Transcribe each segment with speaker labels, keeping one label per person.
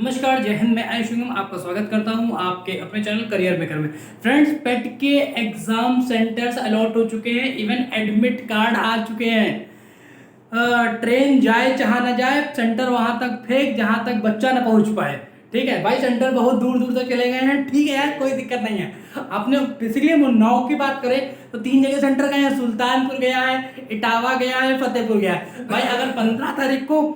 Speaker 1: नमस्कार, जय हिंद। मैं आयुष्मान आपका स्वागत करता हूं आपके अपने चैनल करियर मेकर में। फ्रेंड्स, पेट के एग्जाम सेंटर्स अलॉट हो चुके हैं, इवन एडमिट कार्ड आ चुके हैं। ट्रेन जाए चाहे ना जाए, सेंटर वहां तक फेंक जहां तक बच्चा ना पहुंच पाए। ठीक है भाई, सेंटर बहुत दूर दूर तक चले गए हैं। ठीक है यार, कोई दिक्कत नहीं है। आपने बेसिकली उन्नाव की बात करें तो 3 जगह सेंटर गए हैं। सुल्तानपुर गया है, इटावा गया है, फतेहपुर गया है। भाई अगर 15 तारीख को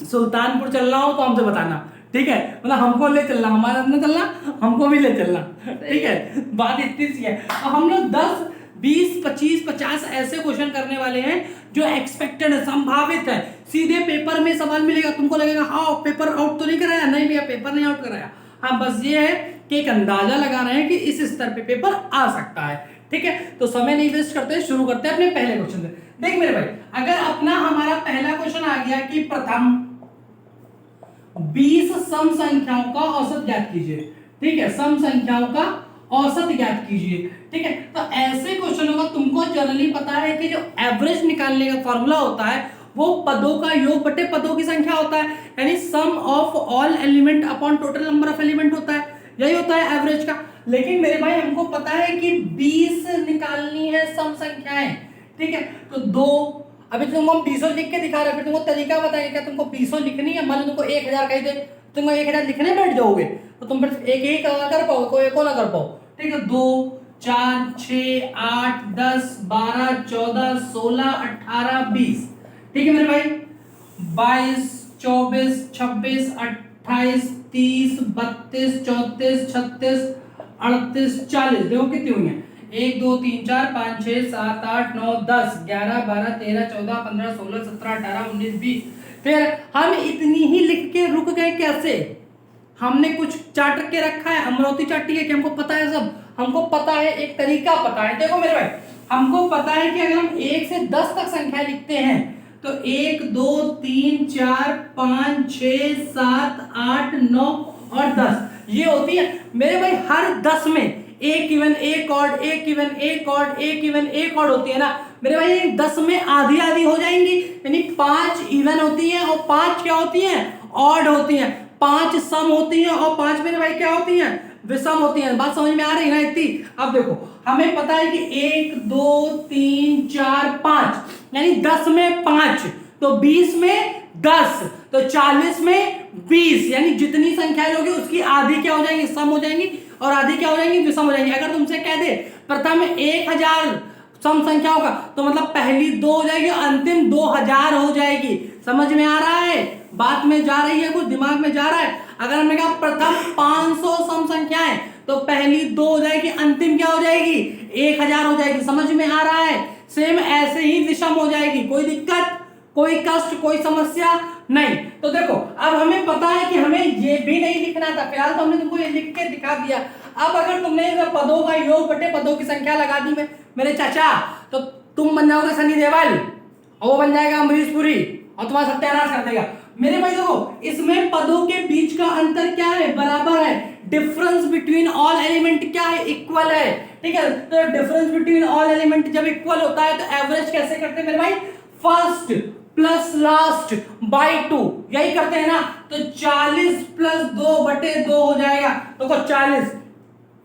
Speaker 1: सुल्तानपुर चल रहा हो तो हमसे बताना। ठीक है, मतलब हमको ले चलना, हमारे साथ चलना, हमको भी ले चलना। ठीक है, बात इतनी सी है। अब हम लोग 10 20 25 50 ऐसे क्वेश्चन करने वाले हैं जो एक्सपेक्टेड है, संभावित है। सीधे पेपर में सवाल मिलेगा, तुमको लगेगा हाँ पेपर आउट तो नहीं कराया। नहीं भैया, पेपर नहीं आउट कराया। हाँ, बस ये है कि एक अंदाजा लगा रहे हैं कि इस स्तर पे पेपर आ सकता है। ठीक है, तो समय नहीं वेस्ट करते, शुरू करते हैं अपने पहले क्वेश्चन से। देख मेरे भाई, अगर अपना हमारा पहला क्वेश्चन आ गया कि प्रथम 20 सम संख्याओं का औसत ज्ञात कीजिए। ठीक है, सम संख्याओं का औसत ज्ञात कीजिए। ठीक है, तो ऐसे क्वेश्चनों का तुमको जनरली पता है कि जो एवरेज निकालने का फॉर्मूला होता है वो पदों का योग बटे पदों की संख्या होता है, यानी sum of all element upon total number of element होता है। यही होता है एवरेज का। लेकिन मेरे भाई हमको पता है कि 20 निकालनी है सम संख्याएं। ठीक है, तो दो, अभी तुमको हम 20 लिख के दिखा रहे हैं, फिर तुमको तरीका बताएंगे क्या तुमको 20 लिखनी है। मान लो तुमको 1000 कह दे, तुमको 1000 लिखने बैठ जाओगे तो तुम फिर एक ही कर पाओ, कोई एक ना कर पाओ। ठीक है, 2 4 6 8 10 12 14 16 18 20। ठीक है मेरे भाई, 22 24 26 28 30 32 34 36 38 40। देखो कितनी हुई है। 1 2 3 4 5 6 7 8 9 10 11 12 13 14 15 16 17 18 19 20। फिर हम इतनी ही लिख के रुक गए कैसे? हमने कुछ चार्ट के रखा है, अमरावती चार्टी है कि हमको पता है सब। हमको पता है, एक तरीका पता है। देखो मेरे भाई, हमको पता है कि अगर हम 1 से 10 तक संख्या लिखते हैं तो 1 2 3 4 5 6 7 8 9 और 10 ये होती है मेरे भाई। हर 10 में एक इवन एक ऑड, एक इवन एक ऑड, एक इवन एक ऑड होती है ना मेरे भाई। 10 में आधी आधी हो जाएंगी, यानी 5 इवन होती है और 5 क्या होती है? ऑड होती है। 5 सम होती है और 5 मेरे भाई क्या होती है? विषम होती है। बात समझ में आ रही है ना इतनी? अब देखो, हमें पता है कि 1 2 3 4 5, यानी 10 में 5 तो 20 में 10 तो 40 में 20, यानी जितनी संख्याएं होगी उसकी आधी क्या हो जाएंगी? सम हो जाएंगी और आधी क्या हो जाएंगी? विषम हो जाएंगी। अगर तुमसे कह दे प्रथम 1000 सम संख्याओं का, तो मतलब पहली 2 हो जाएगी और अंतिम 2000 हो जाएगी। समझ में आ रहा है? बात में जा रही है, कुछ दिमाग में जा रहा है? अगर हमने कहा प्रथम 500 सम संख्याएं तो पहली 2 हो जाएगी, अंतिम क्या हो जाएगी? 1000 हो जाएगी। समझ में आ रहा है? सेम ऐसे ही विषम हो जाएगी। कोई दिक्कत, कोई कष्ट, कोई समस्या नहीं। तो देखो, अब हमें पता है कि हमें ये भी नहीं लिखना था, फिलहाल तो हमने तुमको ये लिख के दिखा दिया। अब अगर तुमने पदों का योग बटे पदों की संख्या लगा दी मेरे चाचा, तो तुम बन जाओगे सनी देओल और वो बन जाएगा अमरीश पुरी और तुम्हारा सत्यानाश कर देगा। मेरे भाई देखो, इसमें पदों के बीच का अंतर क्या है? बराबर है। डिफरेंस बिटवीन ऑल एलिमेंट क्या है? इक्वल है। ठीक है, तो डिफरेंस बिटवीन ऑल एलिमेंट जब इक्वल होता है तो एवरेज कैसे करते हैं मेरे भाई? फर्स्ट प्लस लास्ट बाई 2, यही करते हैं ना। तो 40 प्लस 2 बटे 2 हो जाएगा। देखो 40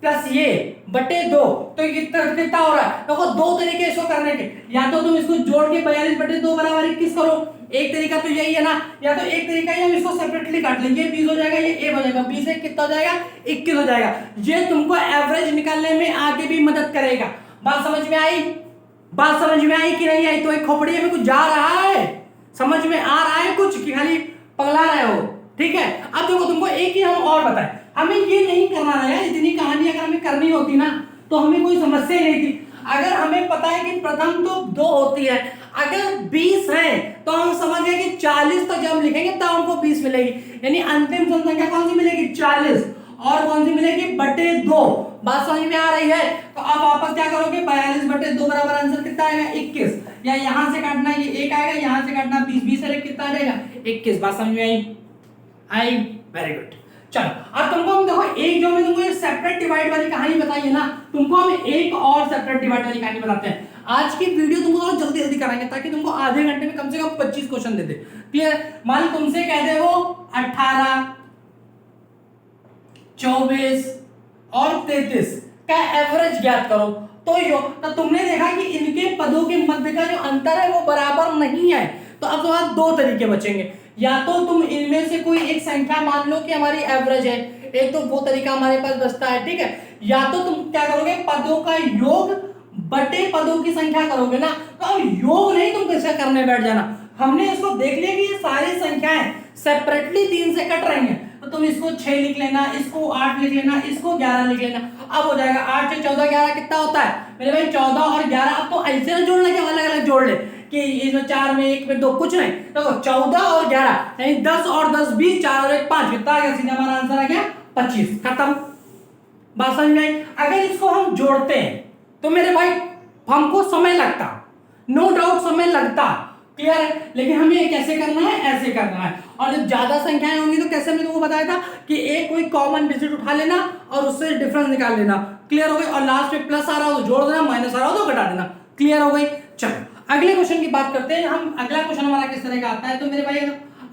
Speaker 1: प्लस ये बटे 2, तो कितना हो रहा है? देखो दो तरीके इसको करने के, या तो तुम इसको जोड़ के 42 बटे 2 बराबर 21 करो। एक तरीका तो यही है ना, या तो एक तरीका है हम इसको सेपरेटली काट लेंगे। ये 20 हो जाएगा, ये ए हो जाएगा। 20 से कितना हो जाएगा? 21 हो जाएगा। ये तुमको एवरेज निकालने में आगे भी मदद करेगा। बात समझ में आई? बात समझ में आई कि नहीं आई? तो एक खोपड़ी में कुछ जा रहा है, समझ में आ रहा है कुछ, कि खाली पगला रहे हो? ठीक है, अब देखो तुमको एक ही हम और बताएं, हमें ये नहीं करना है। इतनी कहानी अगर हमें करनी होती ना तो हमें कोई समस्या ही नहीं थी। अगर हमें पता है कि प्रथम तो 2 होती है, अगर 20 है तो हम समझ गए कि 40 तक जब हम लिखेंगे तब हमको 20 मिलेगी, यानी अंतिम संख्या कौन सी मिलेगी? 40। और कौन सी मिलेगी? बटे 2। बात समझ में आ रही है? तो अब वापस क्या करोगे? 42 बटे 2 बराबर आंसर कितना आएगा? 21। या यहां से काटना, ये एक आएगा, यहां से काटना 20, 20 से कितना आ जाएगा? 21। बात समझ में आई? Very good. चलो, अब तुमको हम देखो, एक जो मैं तुमको ये सेपरेट डिवाइड वाली कहानी बताई है ना, तुमको हम एक और सेपरेट डिवाइड वाली कहानी बताते हैं। आज की वीडियो तुमको थोड़ा जल्दी जल्दी कराएंगे ताकि तुमको आधे घंटे में कम से कम 25 क्वेश्चन दे दे। क्लियर? मान तुमसे कह दे वो 18 24 और 33 का एवरेज ज्ञात करो। तो तुमने देखा कि इनके पदों के मध्य का जो अंतर है वो बराबर नहीं है। तो अब तुम्हारे दो तरीके बचेंगे, या तो तुम इनमें से कोई एक संख्या मान लो कि हमारी एवरेज है, एक तो वो तरीका हमारे पास बचता है, ठीक है। या तो तुम क्या करोगे, पदों का योग बटे पदों की संख्या करोगे ना। तो अब योग नहीं तुम कैसे करने बैठ जाना, हमने इसको देख लिया कि ये सारी संख्याएं सेपरेटली 3 से कट रही हैं, तो तुम इसको 6 लिख लेना, इसको 8 लिख लेना, इसको 11 लिख लेना। अब हो जाएगा 8 से 14 11 कितना होता है मेरे भाई 14 और 11। अब तो ऐसे ना जोड़ना कि अलग अलग जोड़ ले कि इसमें 4 में 1 में 2, कुछ नहीं। देखो 14 और 11 यानी 10 और 10 20, 4 और 1 5, कितना आ गया, सीधा हमारा आंसर आ गया 25। खत्म, बात समझ में आई। अगर इसको हम जोड़ते हैं तो मेरे भाई हमको समय लगता, नो डाउट समय लगता, क्लियर है। लेकिन हमें ये कैसे करना है, ऐसे करना है। और जब ज्यादा संख्याएं होंगी तो कैसे, मैं तुमको बताया था कि एक कोई कॉमन डिजिट उठा लेना और उससे डिफरेंस निकाल लेना, क्लियर हो गई। और लास्ट में प्लस आ रहा हो तो जोड़ देना, माइनस आ रहा हो तो घटा देना, क्लियर हो गई। चलो अगले क्वेश्चन की बात करते हैं हम। अगला क्वेश्चन हमारा किस तरह का आता है, तो मेरे भाई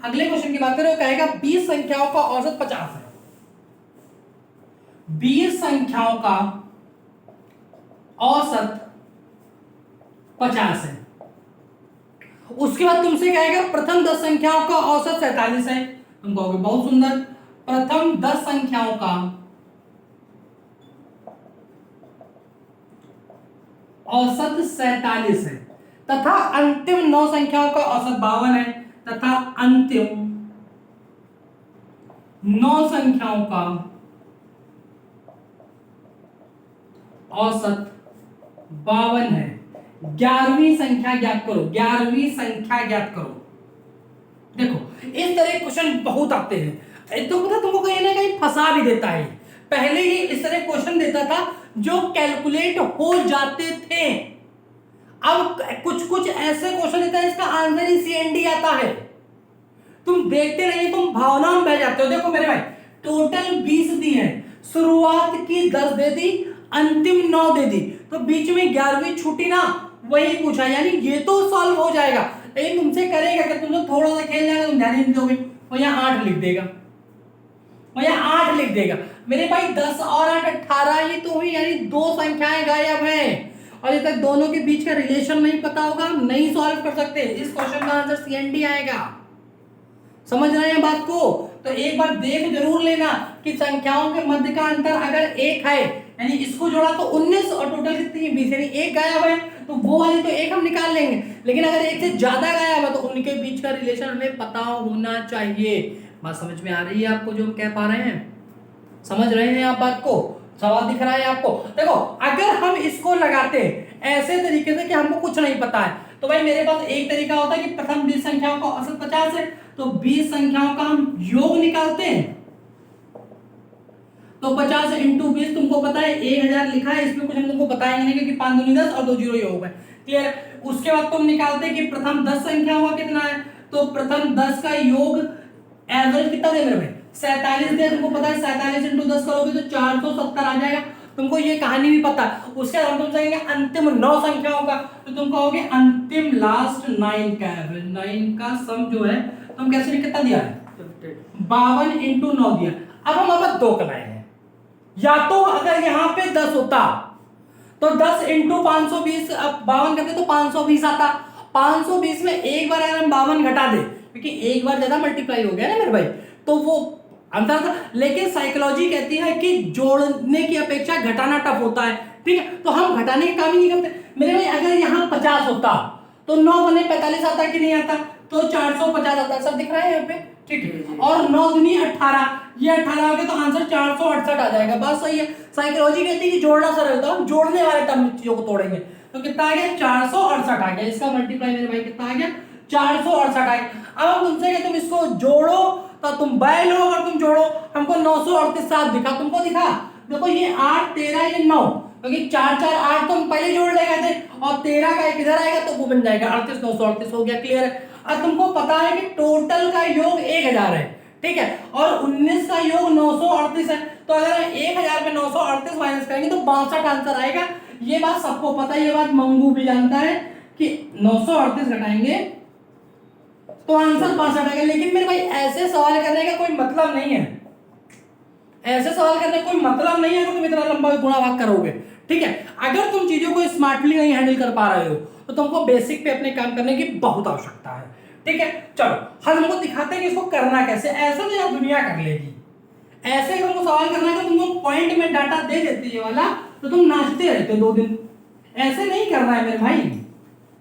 Speaker 1: अगले क्वेश्चन की बात करें, कहेगा 20 संख्याओं का औसत 50 है। 20 संख्याओं का औसत 50 है। उसके बाद तुमसे कहेगा प्रथम 10 संख्याओं का औसत 47 है। तुम कहोगे बहुत सुंदर, प्रथम 10 संख्याओं का औसत 47 है, तथा अंतिम 9 संख्याओं का औसत 52 है, तथा अंतिम 9 संख्याओं का औसत 52 है। 11वीं संख्या ज्ञात करो, 11वीं संख्या ज्ञात करो। देखो इस तरह क्वेश्चन बहुत आते हैं, तो पता तुमको कहीं ना कहीं फंसा भी देता है। पहले ही इस तरह क्वेश्चन देता था जो कैलकुलेट हो जाते थे, अब कुछ कुछ ऐसे क्वेश्चन देता है इसका आंसर ही CND आता है। तुम देखते रहिए, तुम भावना में बह जाते हो। देखो मेरे भाई टोटल 20 दी है, शुरुआत की 10 दे दी, अंतिम 9 दे दी, तो बीच में 11वीं छुट्टी ना, वही पूछा, यानी ये तो सॉल्व हो जाएगा। लेकिन तुमसे करेगा कि तुम लोग थोड़ा सा खेल जाएगा, तुम ध्यान नहीं दोगे, वो यहाँ 8 लिख देगा, वो यहाँ 8 लिख देगा। मेरे भाई 10 और 8 18 ही तो हुई, यानी 2 संख्याएं गायब हैं। और जब तक दोनों के बीच का रिलेशन नहीं पता होगा नहीं सॉल्व कर सकते। इस क्वेश्चन का आंसर CND आएगा। समझ रहे हैं बात को? तो एक बार देख जरूर लेना कि संख्याओं के मध्य का अंतर अगर 1 है, यानी इसको जोड़ा तो 19 और टोटल कितनी है 20, यानी 1 गायब है, तो वो वाली तो 1 हम निकाल लेंगे। लेकिन अगर 1 से ज्यादा गायब है तो उनके बीच का रिलेशन हमें पता होना चाहिए। बात समझ में आ रही है आपको जो हम कह पा रहे हैं? समझ रहे हैं आप बात को? सवाल दिख रहा है आपको? देखो अगर हम इसको लगाते ऐसे तरीके से कि हमको कुछ नहीं पता है, तो भाई मेरे पास एक तरीका होता है कि प्रथम 20 संख्याओं का औसत 50 है, तो 20 संख्याओं का हम योग निकालते हैं। तो 50 इंटू 20 तुमको पता है 1000 लिखा है, इसमें कुछ हम तुमको बताएंगे नहीं क्योंकि 5 दूनी 10 और 2 जीरो योग है, क्लियर। उसके बाद तुम निकालते हैं कि प्रथम 10 संख्याओं का कितना है, तो प्रथम 10 का योग एवरेज कितना दे मेरे भाई 47 दे, तुमको पता है 47 इंटू 10 करोगे तो 470 आ जाएगा। तुमको ये कहानी भी पता है। उसके बाद हम तुम कहेंगे अंतिम 9 संख्याओं का, तो तुम कहोगे अंतिम लास्ट 9 का एवरेज, 9 का सम जो है तुम कैसे कितना दिया है 52 इंटू 9 दिया। अब हम अब 2 कराए हैं, या तो अगर यहाँ पे 10 होता तो 10 इंटू 520, अब 52 करते तो 520 आता। 520 में एक बार अगर हम 52 घटा दे, क्योंकि एक बार ज्यादा मल्टीप्लाई हो गया ना मेरे भाई, तो वो अंतर था। लेकिन साइकोलॉजी कहती है कि जोड़ने की अपेक्षा घटाना टफ होता है, ठीक है, तो हम घटाने का काम ही नहीं करते। मेरे भाई अगर यहाँ 50 होता तो 9 बने 45 आता कि नहीं आता, तो 450 आता, सब दिख रहा है यहाँ पे, ठीक है। और 9 दूनी 18, ये 18 हो गया तो आंसर 468 आ जाएगा। बात सही है। साइकोलॉजी कहती है कि जोड़ना सरल होता है, हम जोड़ने वाले टर्म चीजों को तोड़ेंगे। तो कितना आ गया 468 आ गया, इसका मल्टीप्लाई मेरे भाई कितना आ गया 468 आ गया। अब हम तुमसे तुम इसको जोड़ो तो तुम बाय लो, अगर तुम जोड़ो हमको 938 साथ दिखा, तुमको दिखा, देखो ये 8 13 ये 9, क्योंकि 4 4 8 तो हम पहले जोड़ ले गए थे, और 13 का एक इधर आएगा तो वो बन जाएगा 38 938 हो गया, क्लियर है। अब तुमको पता है कि टोटल का योग 1000 है, ठीक है, और 19 का योग 938 है, तो अगर 1000 में 938 माइनस करेंगे तो 62 आंसर आएगा। ये बात सबको पता है, ये बात मंगू भी जानता है कि 938 घटाएंगे तो आंसर 62 आएगा। लेकिन मेरे भाई ऐसे सवाल करने का कोई मतलब नहीं है, ऐसे सवाल करने का कोई मतलब नहीं है कि तुम इतना लंबा गुणा भाग करोगे। ठीक है, अगर तुम चीजों को स्मार्टली नहीं हैंडल कर पा रहे हो तो तुमको बेसिक पे अपने काम करने की बहुत आवश्यकता है। ठीक है, चलो हम तुमको दिखाते हैं कि इसको करना कैसे। ऐसा तो यार दुनिया कर लेगी। ऐसे अगर तुमको सवाल करना है तो तुमको पॉइंट में डाटा दे देती है ये वाला, तो तुम नाचते रहते हो 2 दिन। ऐसे नहीं करना है मेरे भाई,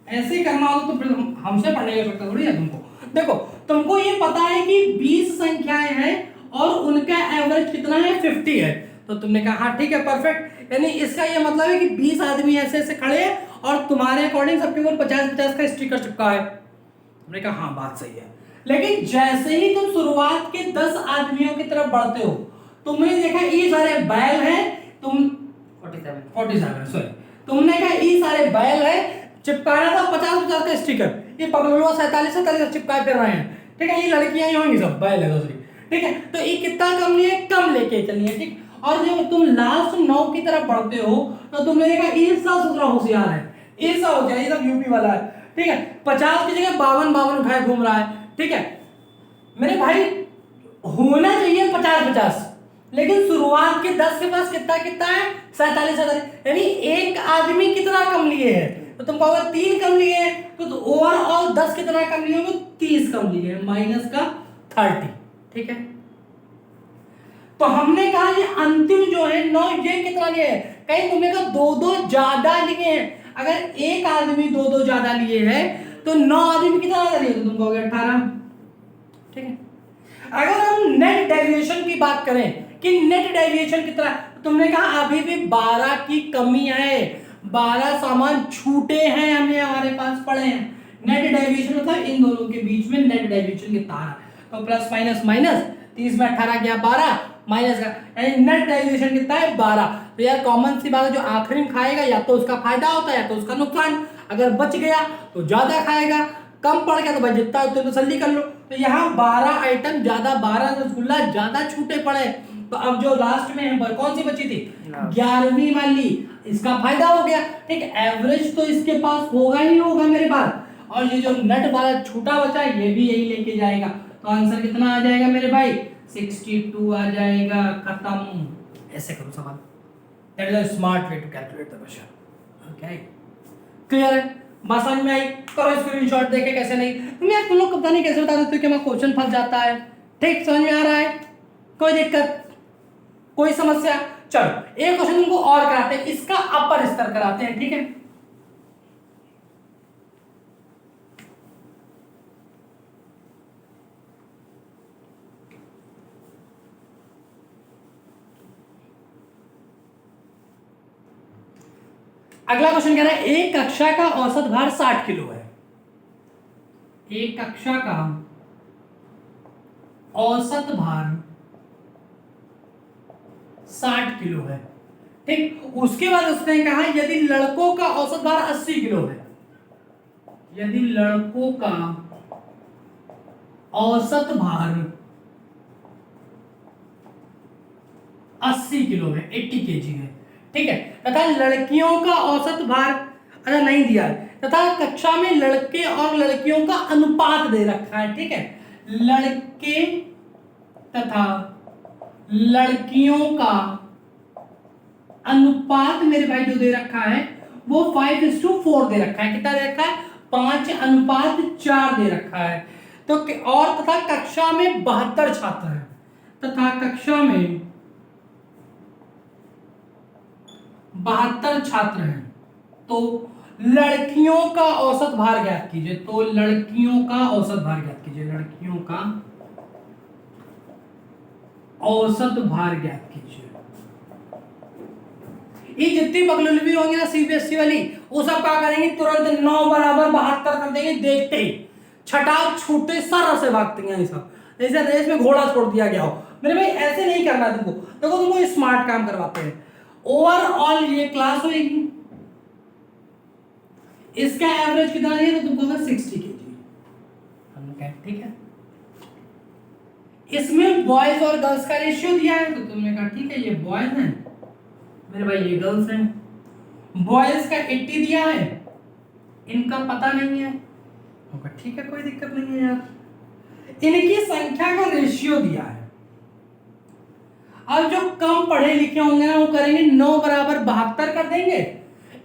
Speaker 1: ऐसे ही करना हो तो फिर हमसे पढ़ने की आवश्यकता थोड़ी है तुमको। देखो तुमको ये पता है कि 20 संख्याएं हैं और उनका एवरेज कितना है, 50 है। तो तुमने कहा हाँ ठीक है परफेक्ट, यानी इसका ये मतलब है कि 20 आदमी ऐसे ऐसे खड़े हैं और तुम्हारे अकॉर्डिंग सबके ऊपर 50-50 का स्टिकर चिपका है। तुमने कहा हाँ बात सही है। लेकिन जैसे ही तुम शुरुआत के 10 आदमियों की तरफ बढ़ते हो, तुमने देखा ये सारे बैल हैं, तुम 47 सॉरी, तुमने कहा ये सारे बैल है, चिपकाना था 50-50 का स्टिकर, ये पगलुआ 47-47 चिपकाए फिर रहे हैं। ठीक है, ये लड़कियां ही होंगी सब बैल है दूसरी। ठीक है, तो ये कितना कम लिए, कम लेके चलिए। ठीक, और जब तुम लास्ट 9 की तरफ बढ़ते हो तो तुमने देखा ईर्षा दूसरा होशियार है, ईर्षा हो गया, ये सब यूपी वाला है। ठीक है, 50 की जगह 52 उठाए घूम रहा है। ठीक है मेरे भाई, होना चाहिए 50-50, लेकिन शुरुआत के 10 के पास कितना कितना है, 47, यानी एक आदमी कितना कम लिए है, तो तुम कहोगे 3 कम लिए हैं, तो ओवरऑल 10 कितना कम लिए होंगे, 30 कम लिए हैं, माइनस का 30। ठीक है, तो हमने कहा ये अंतिम जो है 9, ये कितना लिए है, कहीं तुमने कहा 2-2 ज्यादा लिए हैं। अगर एक आदमी 2-2 ज्यादा लिए है तो 9 आदमी कितना ज्यादा लिए, तो तुम कहोगे 18। ठीक है, अगर हम नेट डेविएशन की बात करें कि नेट डेविएशन कितना, तुमने कहा अभी भी 12 की कमी है, 12 सामान छूटे हैं, हमें हमारे पास पड़े हैं। नेट डेविएशन मतलब इन दोनों के बीच में नेट डेविएशन कितना है, तो प्लस माइनस माइनस, 30 में 18 गया 12 माइनस का, यानी नेट डेविएशन कितना है 12। तो यार कॉमन सी बात है, जो आखिरी में खाएगा या तो उसका फायदा होता है या तो उसका नुकसान। अगर बच गया तो ज्यादा खाएगा, कम पड़ गया तो भाई जितना उतना तसल्ली कर लो। तो यहाँ 12 आइटम ज्यादा, 12 रसगुल्ला ज्यादा छूटे पड़े। तो अब जो लास्ट में है कौन सी बची थी, 11वीं वाली, इसका फायदा हो गया। ठीक, एवरेज तो इसके पास होगा ही होगा मेरे पास, और ये जो नट वाला छूटा बचा ये भी यही लेके जाएगा। तो आंसर कितना आ जाएगा मेरे भाई, 62 आ जाएगा, खत्म। ऐसे करो सवाल, that is a smart way to calculate the question. Okay, clear है, बात समझ में आई। करो स्क्रीनशॉट, देखे कैसे नहीं। तुम यार तुम लोग पता नहीं कैसे बता देते हो कि हमारा क्वेश्चन फंस जाता है। ठीक, समझ में आ रहा है, कोई दिक्कत, कोई समस्या। चलो एक क्वेश्चन तुमको और कराते हैं, इसका अपर स्तर कराते हैं। ठीक है, अगला क्वेश्चन कह रहा है एक कक्षा का औसत भार 60 किलो है। एक कक्षा का औसत भार 60 किलो है। ठीक, उसके बाद उसने कहा यदि लड़कों का औसत भार 80 किलो है, यदि लड़कों का औसत भार 80 किलो है, 80 केजी है। ठीक है, तथा लड़कियों का औसत भार अच्छा नहीं दिया है, तथा कक्षा में लड़के और लड़कियों का अनुपात दे रखा है। ठीक है, लड़के तथा लड़कियों का अनुपात मेरे भाई जो दे रखा है वो 5:4 दे रखा है। कितना दे रखा है, 5:4 दे रखा है। तो और तथा कक्षा में 72 छात्र हैं, तथा कक्षा में 72 छात्र हैं। तो लड़कियों का औसत भार ज्ञात कीजिए। तो लड़कियों का औसत भार ज्ञात कीजिए, लड़कियों का औसत भार ज्ञात कीजिए। ये जितनी बगलुलवी होंगी ना सीबीएसई वाली, वो सब क्या करेंगे, तुरंत 9 बराबर 72 कर देंगे, देखते ही छटाक छूटे सारा से भागते हैं। सब जैसे रेस में घोड़ा छोड़ दिया गया हो। मेरे भाई ऐसे नहीं करना तुमको, देखो तुमको स्मार्ट काम करवाते हैं। ओवरऑल ये क्लास होगी, इसका एवरेज कितना है तो तुमको 60 केजी। ठीक है, इसमें बॉयज और गर्ल्स का रेशियो दिया है, तो तुमने कहा ठीक है ये बॉयज हैं मेरे भाई, ये गर्ल्स हैं। बॉयज का 80 दिया है, इनका पता नहीं है, ठीक है कोई दिक्कत नहीं है यार। इनकी संख्या का रेशियो दिया है। अब जो कम पढ़े लिखे होंगे ना वो करेंगे 9 बराबर 72 कर देंगे,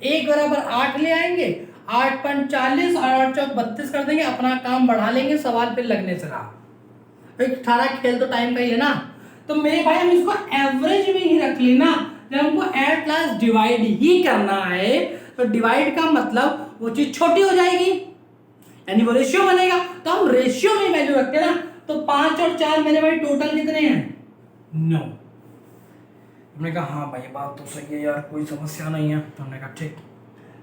Speaker 1: 1 बराबर 8 ले आएंगे, 8.40 और 8 चौक 32 कर देंगे, अपना काम बढ़ा लेंगे, सवाल पे लगने से रहा। एक सारा खेल तो टाइम का ही है ना। तो मेरे भाई हम इसको एवरेज में ही रख लेना, जब हमको एट लास्ट डिवाइड ही करना है तो डिवाइड का मतलब वो चीज छोटी हो जाएगी, यानी वो रेशियो बनेगा, तो हम रेशियो में वैल्यू रखते हैं ना। तो 5 और 4 मेरे भाई टोटल कितने हैं? 9। हमने कहा हाँ भाई बात तो सही है यार, कोई समस्या नहीं है। तो हमने कहा ठीक,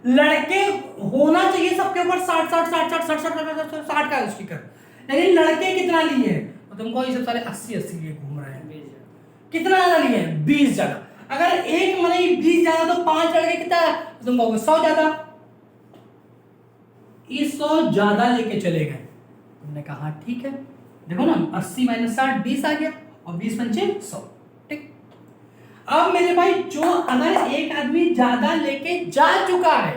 Speaker 1: लड़के होना चाहिए सबके ऊपर 60 60 60 60 60 60 का स्टिकर, लेकिन लड़के कितना लिए? तो तुमको ये सब सारे 80 80 लिए घूम रहे हैं। कितना ज्यादा लिए? 20 ज्यादा। अगर एक मने 20 ज्यादा तो 5 लड़के कितना? तो तुम कहोगे 100 ज्यादा, इस 100 ज्यादा लेके चले गए। तुमने कहा ठीक है, देखो ना 80 माइनस 60 20 आ गया, और 20 पंचे 100। ठीक, अब मेरे भाई जो अगर एक आदमी ज्यादा लेके जा चुका है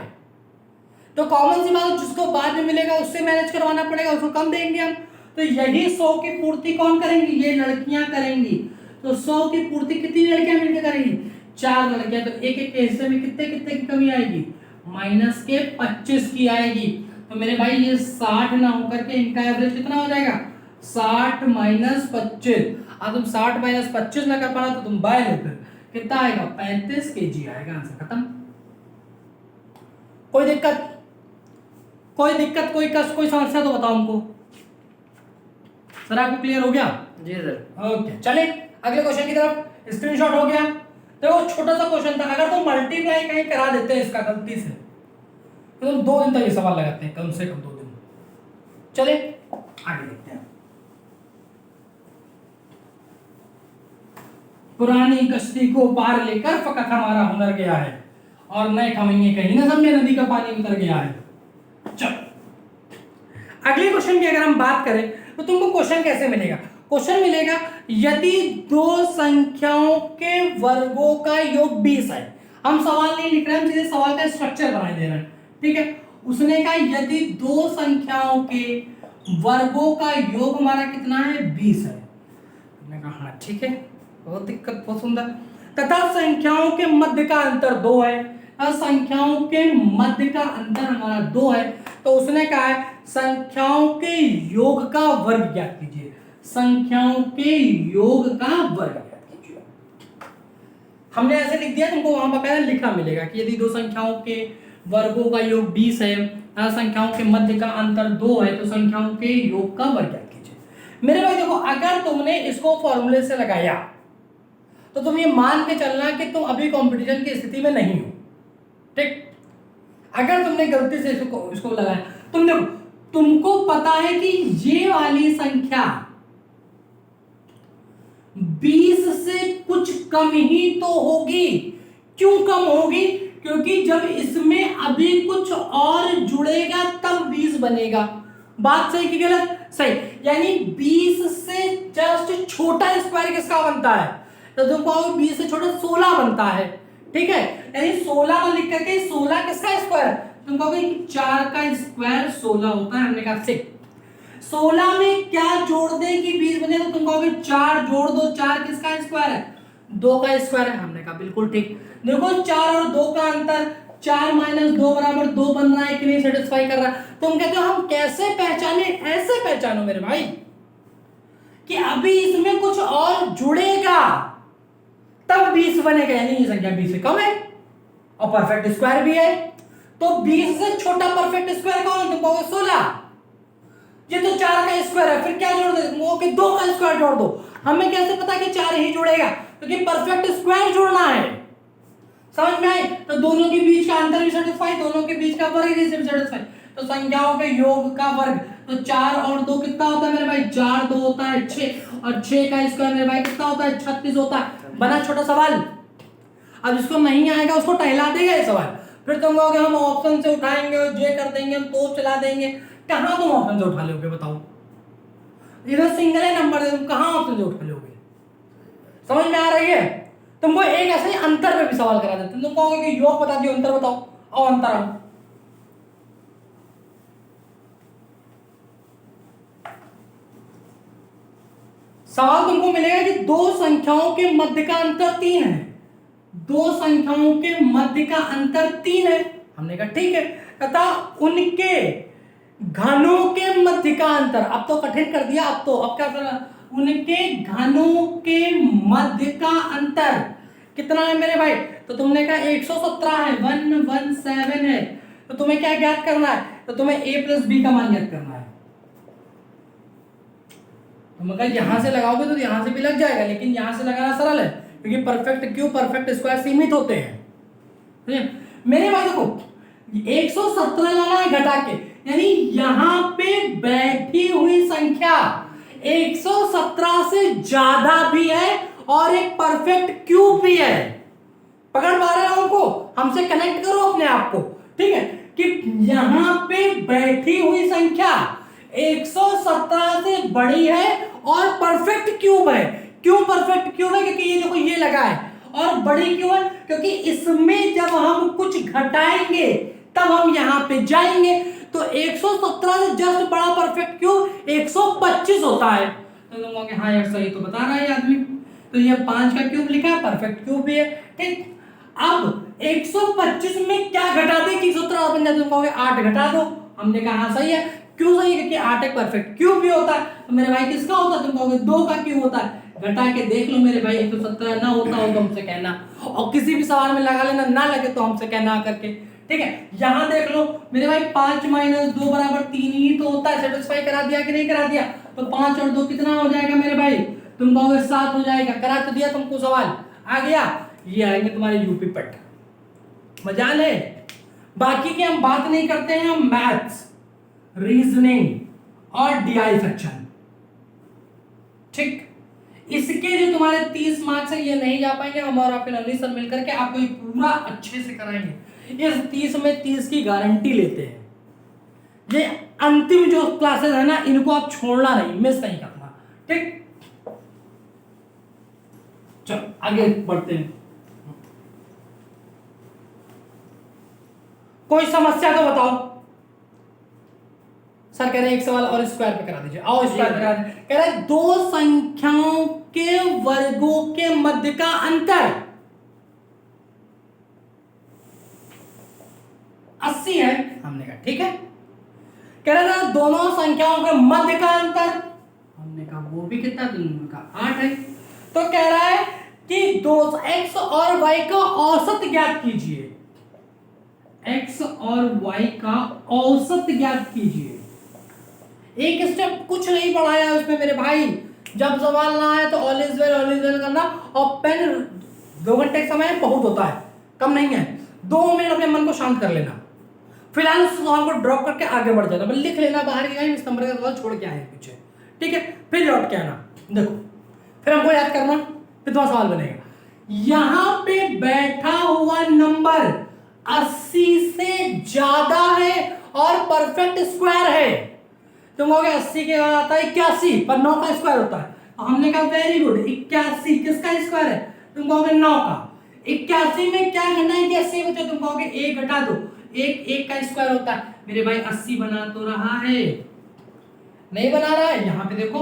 Speaker 1: तो कॉमन सी बात, जिसको बाद में मिलेगा उससे मैनेज करवाना पड़ेगा, उसको कम देंगे हम। तो यही 100 की पूर्ति कौन करेंगी? ये लड़कियां करेंगी। तो 100 की पूर्ति कितनी लड़कियां मिलकर करेंगी? 4 लड़कियां। तो एक एक के हिस्से में कितने कितने की कमी आएगी? माइनस के 25 की आएगी। तो मेरे भाई ये 60 ना होकर के इनका एवरेज कितना हो जाएगा? 60 माइनस 25। अब तुम 60 माइनस 25 ना कर पाना तो तुम बाय लो, फिर कितना आएगा? 35 kg आएगा। आंसर खत्म। कोई दिक्कत, कोई दिक्कत, कोई कष्ट, कोई समस्या तो बताओ हमको। सर आपको क्लियर हो गया?
Speaker 2: जी सर।
Speaker 1: ओके, चले अगले क्वेश्चन की तरफ। स्क्रीनशॉट हो गया। तो छोटा सा क्वेश्चन था, अगर तुम मल्टीप्लाई कहीं करा देते हैं इसका गलती से तो तुम 2 दिन तक ये सवाल लगाते हैं, कम से कम 2 दिन। चले आगे देखते हैं। पुरानी कश्ती को पार लेकर फकत हमारा हुनर गया है, और नए खमेंगे कहीं न समझे नदी का पानी उतर गया है। चलो अगले क्वेश्चन की अगर हम बात करें तो तुमको क्वेश्चन कैसे मिलेगा? क्वेश्चन मिलेगा यदि दो संख्याओं के वर्गों का योग 20 है। हम सवाल नहीं लिख रहे, हम सीधे सवाल का स्ट्रक्चर बना दे रहे हैं। ठीक है, उसने कहा यदि दो संख्याओं के वर्गों का योग हमारा कितना है? 20 है। हमने कहा हाँ ठीक है, बहुत दिक्कत, बहुत सुंदर। तथा संख्याओं के मध्य का अंतर 2 है। संख्याओं के मध्य का अंतर हमारा 2 है। तो उसने कहा है संख्याओं के योग का वर्ग ज्ञात कीजिए। संख्याओं के योग का वर्ग ज्ञात कीजिए। हमने ऐसे लिख दिया, तुमको वहां पर लिखना मिलेगा कि यदि दो संख्याओं के वर्गों का योग 20 है, संख्याओं के मध्य का अंतर 2 है, तो संख्याओं के योग का वर्ग ज्ञात कीजिए। मेरे भाई देखो, अगर तुमने इसको फॉर्मूले से लगाया तो तुम ये मान के चलना कि तुम अभी कंपटीशन की स्थिति में नहीं हो। ठीक, अगर तुमने गलती से इसको लगाया, तुम देखो तुमको पता है कि ये वाली संख्या 20 से कुछ कम ही तो होगी। क्यों कम होगी? क्योंकि जब इसमें अभी कुछ और जुड़ेगा तब 20 बनेगा। बात सही कि गलत? सही। यानी 20 से जस्ट छोटा स्क्वायर किसका बनता है? तो तुम कहोगे 20 से छोटा 16 बनता है। ठीक है, यानी 16 को लिख करके 16 किसका स्क्वायर? तुम कहोगे 4 का स्क्वायर 16 होता है। हमने कहा ठीक, 16 में क्या जोड़ दें कि 20 बने? तो तुम कहोगे 4 जोड़ दो। 4 किसका स्क्वायर है? 2 का स्क्वायर है। हमने कहा बिल्कुल ठीक। देखो 4 और 2 का अंतर, 4 माइनस 2 बराबर 2 बन रहा है कि नहीं सेटिस्फाई कर रहा है? तुम कहते हो हम कैसे पहचाने? ऐसे पहचानो मेरे भाई कि अभी इसमें कुछ और जुड़ेगा तब 20 बनेगा, यानी ये संख्या 20 से कम है और परफेक्ट स्क्वायर भी है। तो 20 से छोटा परफेक्ट स्क्वायर कौन? तुम कहोगे 16। ये तो 4 का स्क्वायर है, फिर क्या जोड़ दे? कि 2 का स्क्वायर जोड़ दो। हमें कैसे पता कि 4 ही जुड़ेगा? क्योंकि परफेक्ट स्क्वायर जोड़ना है। समझ में आई? तो दोनों के बीच का अंतर भी सेटिस्फाई, दोनों के बीच का वर्ग भी सेटिस्फाई। तो संख्याओं के योग का वर्ग, तो 4 और 2 कितना होता है मेरे भाई? 4 2 होता है 6, और 6 का स्क्वायर मेरे भाई कितना होता है? 36 होता है। बना छोटा सवाल। अब जिसको नहीं आएगा उसको टहला देगा ये सवाल, फिर तुम कहोगे हम ऑप्शन से उठाएंगे और जे कर देंगे, हम तो चला देंगे। कहां तुम ऑप्शन से उठा लोगे बताओ? इधर सिंगल है नंबर है, तुम कहां ऑप्शन से उठा लोगे? समझ में आ रही है? तुमको एक ऐसे अंतर में भी सवाल करा देते, तुम कहोगे कि योग बता दियो, अंतर बताओ। और अंतर आओ। सवाल तुमको मिलेगा कि दो संख्याओं के मध्य का अंतर 3 है, दो संख्याओं के मध्य का अंतर 3 है। हमने कहा ठीक है, तथा उनके घनों के मध्य का अंतर, अब तो कठिन कर दिया, अब क्या करना, उनके घनों के मध्य का अंतर कितना है मेरे भाई, तो तुमने कहा 117 है, 117 है, तो तुम्हें क्या ज्ञात करना है, तो तुम्हें a प्लस बी का मान ज्ञात करना है। तुम अगर यहां से लगाओगे तो यहां से भी लग जाएगा, लेकिन यहां से लगाना सरल है क्योंकि परफेक्ट क्यूब परफेक्ट स्क्वायर सीमित होते हैं। मेरे भाई देखो 117 लाना है घटा के, यानी यहां पे बैठी हुई संख्या 117 से ज्यादा भी है और एक परफेक्ट क्यूब भी है। पकड़ पा रहे हो हमको, हमसे कनेक्ट करो अपने आप को, ठीक है, कि यहां पे बैठी हुई संख्या 117 से बड़ी है और परफेक्ट क्यूब है। क्यों परफेक्ट क्यूब है, क्योंकि ये देखो ये लगा है, और बड़ी क्यों है, क्योंकि इसमें जब हम कुछ घटाएंगे तब हम यहां पे जाएंगे, तो 117 से जस्ट बड़ा परफेक्ट क्यूब 125 होता है। तो तुम कहोगे हाँ यार सही तो बता रहा है आदमी, तो ये 5 का क्यूब लिखा है, परफेक्ट क्यूब भी है, ठीक। अब 125 में क्या घटा दे कि 117 बन जाए, तुम कहोगे 8 घटा दो। हमने कहा हाँ सही है, क्यों सही है, क्योंकि 8 एक परफेक्ट क्यूब भी होता है। तो मेरे भाई किसका होता है, तुम कहोगे 2 का क्यूब होता है। घटा के देख लो मेरे भाई, 117 ना होता हो तो हमसे कहना, और किसी भी सवाल में लगा लेना, ना लगे तो हमसे कहना करके, ठीक है। यहां देख लो मेरे भाई 5 - 2 बराबर 3 ही तो होता है, सेटिस्फाई करा दिया कि नहीं करा दिया, तो 5 और 2 कितना हो जाएगा मेरे भाई, तुम कहोगे 7 हो जाएगा। करा तो दिया तुमको, सवाल आ गया। ये आएंगे तुम्हारे यूपी पट, मजा ले। बाकी की हम बात नहीं करते हैं, हम मैथ्स, रीजनिंग और डीआई फ्रैक्शन, ठीक। इसके जो तुम्हारे 30 मार्क्स है ये नहीं जा पाएंगे, हम और आप नवनीत सर मिलकर के आपको ये पूरा अच्छे से कराएंगे। इस 30 में 30 की गारंटी लेते हैं। ये अंतिम जो क्लासेस है ना, इनको आप छोड़ना नहीं, मिस नहीं करना, ठीक। चलो आगे बढ़ते हैं। कोई समस्या तो बताओ। सर कह रहे हैं एक सवाल और स्क्वायर पे करा दीजिए, आओ स्क्वायर पे करा दीजिए। कह रहे हैं दो संख्याओं के वर्गों के मध्य का अंतर 80 है। हमने कहा ठीक है। कह रहा था दोनों संख्याओं के मध्य का अंतर, हमने कहा वो भी कितना, दोनों का 8 है। तो कह रहा है कि दो x और y का औसत ज्ञात कीजिए, x और y का औसत ज्ञात कीजिए। एक स्टेप कुछ नहीं पढ़ाया उसमें मेरे भाई, जब सवाल ना आए तो ऑल इज वेल करना, और पेन 2 घंटे का समय बहुत होता है, कम नहीं है। 2 मिनट अपने मन को शांत कर लेना, फिलहाल उस सवाल को ड्रॉप करके आगे बढ़ जाना, लिख लेना बाहर की इस नंबर का सवाल छोड़ के आए पीछे, ठीक है, फिर लौट के आना। देखो फिर हमको याद करना, फिर तुम्हारा सवाल बनेगा। यहां पे बैठा हुआ नंबर 80 से ज्यादा है और परफेक्ट स्क्वायर है। तुम कहोगे 80 के बाद आता है 81, पर 9 का स्क्वायर होता है। हमने कहा वेरी गुड, 81 किसका स्क्वायर है, तुम कहोगे 9 का। 81 में क्या घटा है, 80 में तुम कहोगे 1 घटा दो, 1 का स्क्वायर होता है। मेरे भाई 80 बना तो रहा है, नहीं बना रहा है, यहाँ पे देखो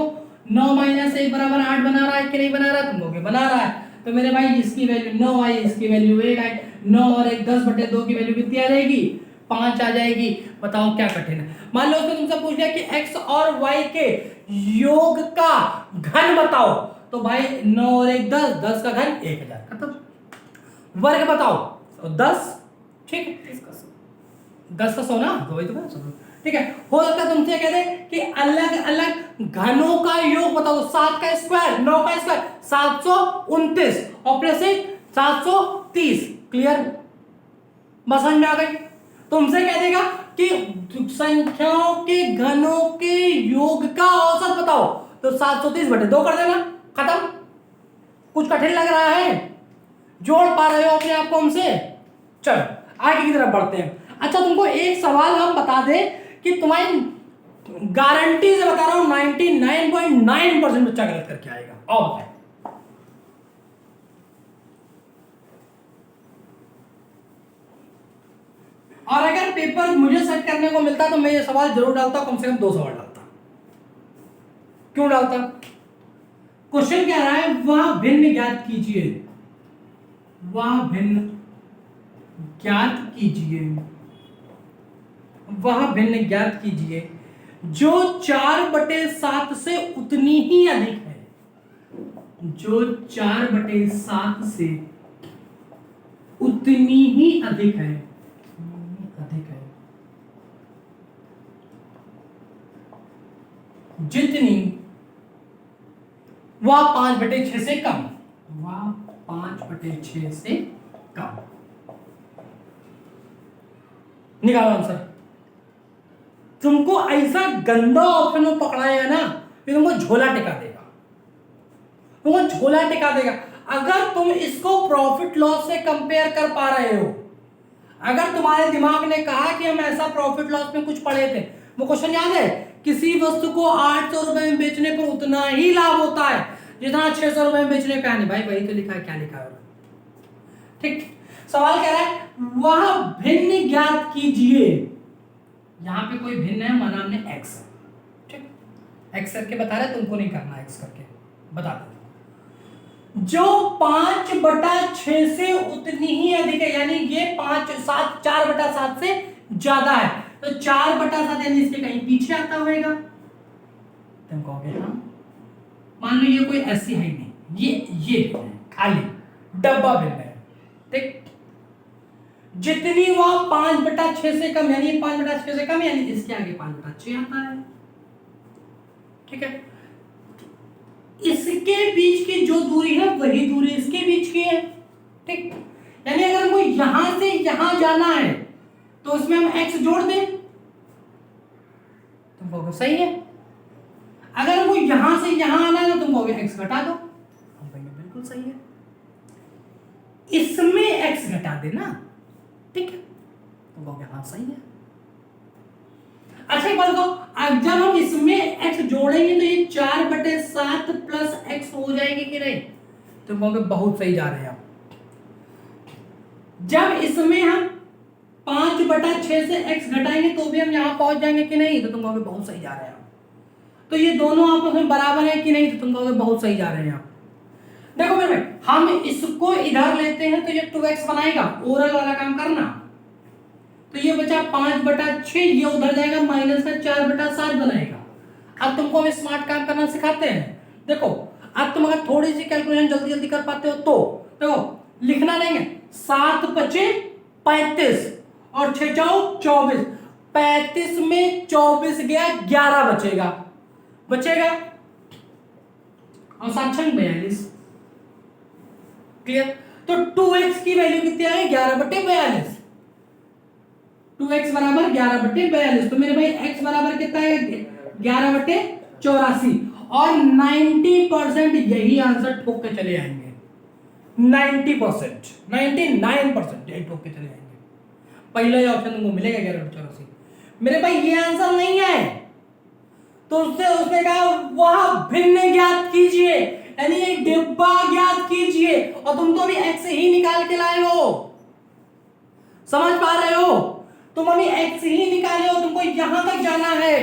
Speaker 1: 9 - 1 बराबर 8 बना रहा है कि नहीं बना रहा है, तुम कहोगे बना रहा है। तो मेरे भाई इसकी वैल्यू 9 आई, इसकी वैल्यू 1 आई, 9 और 1 10/2 की वैल्यू कितनी आ जाएगी, 5 आ जाएगी। बताओ क्या कठिन है। मान लो उसने तुमसे पूछ लिया कि x और y के योग का घन बताओ, तो भाई 9 और 1 10, 10 का घन 1000, खत्म। वर्ग बताओ तो 10, ठीक है, 10 का 100 ना, तो वही तो ठीक है। हो सकता है तुमसे कह दे कि अलग अलग घनों का योग बताओ, 7 का स्क्वायर, 9 का स्क्वायर 729 और प्लस 730, क्लियर, बस समझ में आ गई। तुमसे कह देगा कि संख्याओं के घनों के योग का औसत बताओ, तो 730/2 कर देना, खत्म। कुछ कठिन लग रहा है, जोड़ पा रहे हो अपने आप को हमसे। चलो आगे की तरफ बढ़ते हैं। अच्छा तुमको एक सवाल हम बता दें कि तुम्हारी गारंटी से बता रहा हूं 99.9% बच्चा गलत करके आएगा, और बताए। और अगर पेपर मुझे सेट करने को मिलता तो मैं ये सवाल जरूर डालता, कम से कम 2 सवाल डालता। क्यों डालता, क्वेश्चन कह रहा है वह भिन्न ज्ञात कीजिए, वह भिन्न ज्ञात कीजिए, वह भिन्न ज्ञात कीजिए जो 4/7 से उतनी ही अधिक है, जो 4/7 से उतनी ही अधिक है, जितनी वह 5/6 से कम, वह 5/6 से कम। निकालो आंसर। तुमको ऐसा गंदा ऑप्शन में पकड़ाएगा ना कि तुमको झोला टिका देगा, तुमको झोला टिका देगा। अगर तुम इसको प्रॉफिट लॉस से कंपेयर कर पा रहे हो, अगर तुम्हारे दिमाग ने कहा कि हम ऐसा प्रॉफिट लॉस में कुछ पढ़े थे, वो क्वेश्चन याद है, किसी वस्तु को 800 रुपए में बेचने पर उतना ही लाभ होता है जितना 600 रुपए में बेचने का। नहीं भाई, वही तो लिखा है, क्या लिखा है? ठीक, सवाल कह रहा है वह भिन्न ज्ञात कीजिए, यहां पे कोई भिन्न है, माना हमने एक्स है, ठीक, एक्स करके बता रहे, तुमको नहीं करना एक्स करके बता दो। जो 5/6 से उतनी ही अधिक है, यानी ये 4/7 से ज्यादा है, तो 4/7 यानी इसके कहीं पीछे आता होगा। तुम कहोगे हाँ, मान लो ये कोई ऐसी है ही नहीं, ये भिन्न है, खाली डब्बा भिन्न है, ठीक। जितनी वह 5/6 से कम, यानी 5/6 से कम, यानी इसके आगे 5/6 आता है, ठीक है। इसके बीच की जो दूरी है वही दूरी इसके बीच की है, ठीक। यानी अगर हमको यहां से यहां जाना है तो उसमें हम x जोड़ दें, तुम कहोगे सही है। अगर हमको यहां से यहां आना है तो तुम कहोगे x घटा दो, हम कहेंगे बिल्कुल सही है। इसमें x घटा देना, ठीक है, तुम कहोगे हाँ सही है। अच्छा एक बात बताओ, जब हम इसमें x जोड़ेंगे तो ये 4/7 प्लस x हो जाएगी कि नहीं? तुम कहोगे बहुत सही जा रहे हैं आप। जब इसमें हम 5/6 से x घटाएंगे तो भी हम यहां पहुंच जाएंगे कि नहीं? तो तुम कहोगे बहुत सही जा रहे हैं आप। तो ये दोनों आपस में बराबर है कि नहीं? तो तुम कहोगे बहुत सही जा रहे हैं आप। देखो मेरे भाई, हम इसको इधर लेते हैं तो ये 2x बनाएगा, ओरल वाला काम करना, तो ये बचा 5/6, ये उधर जाएगा माइनस का 4/7 बनाएगा। अब तुमको हम स्मार्ट काम करना सिखाते हैं। देखो अब तुम अगर थोड़ी सी कैलकुलेशन जल्दी जल्दी कर पाते हो तो देखो, लिखना नहीं है, 7×5 = 35 और 6×4 = 24, 35 में 24 गया, 11 बचेगा और 7×6 = 42। क्लियर? तो 2x की वैल्यू कितनी आई? 11/42। 2x बराबर 11/42। तो मेरे भाई x बराबर कितना है? 11/84। और 90% यही आंसर ठोक के चले आएंगे। 90%, 99% यही ठोक के चले आएंगे। पहला ही ऑप्शन तुमको मिलेगा 11/84। मेरे भाई ये आंसर नहीं है तो उसने कहा वह भिन्न ज्ञात कीजिए, यानी एक डिब्बा ज्ञात कीजिए, और तुम तो अभी x ही निकाल के लाए हो। समझ पा रहे हो? तुम अभी x ही निकाले हो, तुमको यहां तक जाना है,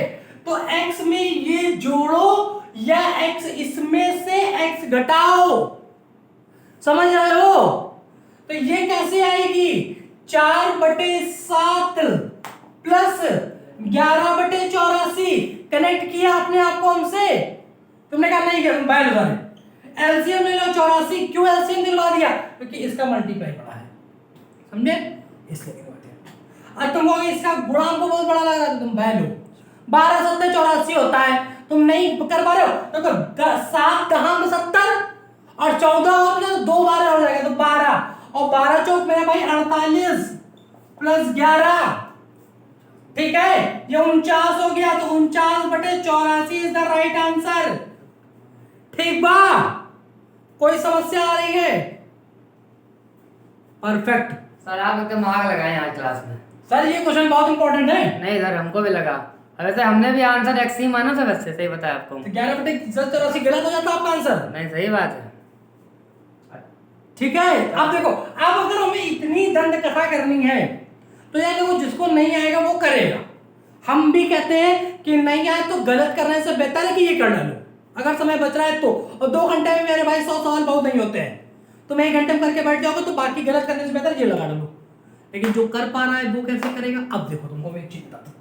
Speaker 1: तो x में ये जोड़ो या x इसमें से x घटाओ। समझ रहे हो? तो ये कैसे आएगी? 4/7 प्लस 11/84। कनेक्ट किया आपने आपको हमसे? तुमने कहा नहीं किया, तुम बैल उधर एलसीएम ले लो 84। क्यों एलसीएम दिलवा दिया? क्योंकि इसका मल्टीप्लाई बड़ा है, समझे? इसलिए दिलवा दिया। अब तुमको इसका गुणांक को बहुत बड़ा लग रहा है, तुम बैल हो। 12 7 84 होता है, तुम नहीं कर पा रहे हो तो 7 कहां में 70 और 14 और 2 12 हो जाएगा, तो 12 और 12 चौक मेरा भाई 48 प्लस 11, ठीक है, ये 49 हो गया। तो 49/84 इज द राइट आंसर। ठीक बा? कोई समस्या आ रही है? परफेक्ट
Speaker 2: सर, आप एकदम आग लगाए आज क्लास में।
Speaker 1: सर ये क्वेश्चन बहुत इंपॉर्टेंट है।
Speaker 2: नहीं सर, हमको भी लगा। वैसे हमने भी आंसर एक्स ही माना था, वैसे सही बताया आपको।
Speaker 1: तो 11/84 गलत हो जाता आपका आंसर।
Speaker 2: नहीं, सही बात है।
Speaker 1: ठीक है, अब देखो, अब अगर हमें इतनी दंड कथा करनी है तो यार देखो, जिसको नहीं आएगा वो करेगा। हम भी कहते हैं कि नहीं आए तो गलत करने से बेहतर है कि ये कर डालो। अगर समय बच रहा है तो। और 2 घंटे में मेरे भाई 100 सवाल बहुत नहीं होते हैं, तुम 1 घंटे में करके बैठ जाओगे तो बाकी गलत करने से बेहतर ये लगा लो। लेकिन जो कर पा रहा है वो कैसे करेगा, अब देखो तुमको मैं एक चीज बताता हूँ,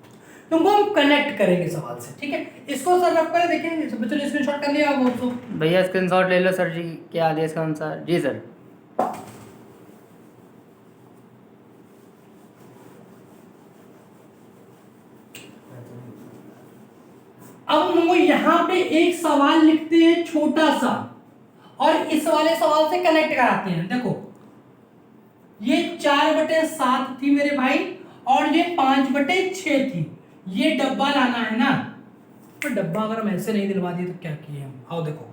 Speaker 1: तुमको हम कनेक्ट करेंगे सवाल से, ठीक है। इसको सर रख कर देखेंगे, बच्चों ने स्क्रीनशॉट कर लिया वो तो।
Speaker 2: भैया स्क्रीनशॉट ले लो सर जी, क्या आदेश का अनुसार। जी सर।
Speaker 1: अब हम लोग यहाँ पे एक सवाल लिखते हैं छोटा सा, और इस वाले सवाल से कनेक्ट कराते हैं। देखो ये 4/7 थी मेरे भाई, और ये 5/6 थी। ये डब्बा लाना है ना, तो डब्बा अगर हम ऐसे नहीं दिलवा दिए तो क्या किए हम। आओ देखो,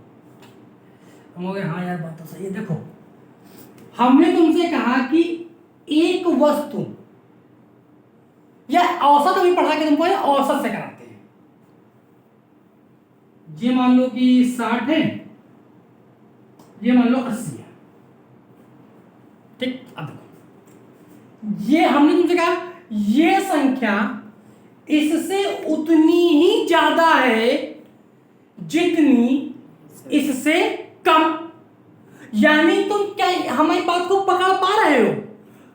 Speaker 1: हम हो गए हाँ यार बात तो सही है। देखो हमने तुमसे कहा कि एक वस्तु, या औसत अभी पढ़ा के तुमको औसत से कराते हैं। ये मान लो कि 60 है, ये मान लो 80 है, ठीक। अब देखो ये हमने तुमसे कहा ये संख्या इससे उतनी ही ज्यादा है जितनी इससे कम। यानी तुम क्या हमारी बात को पकड़ पा रहे हो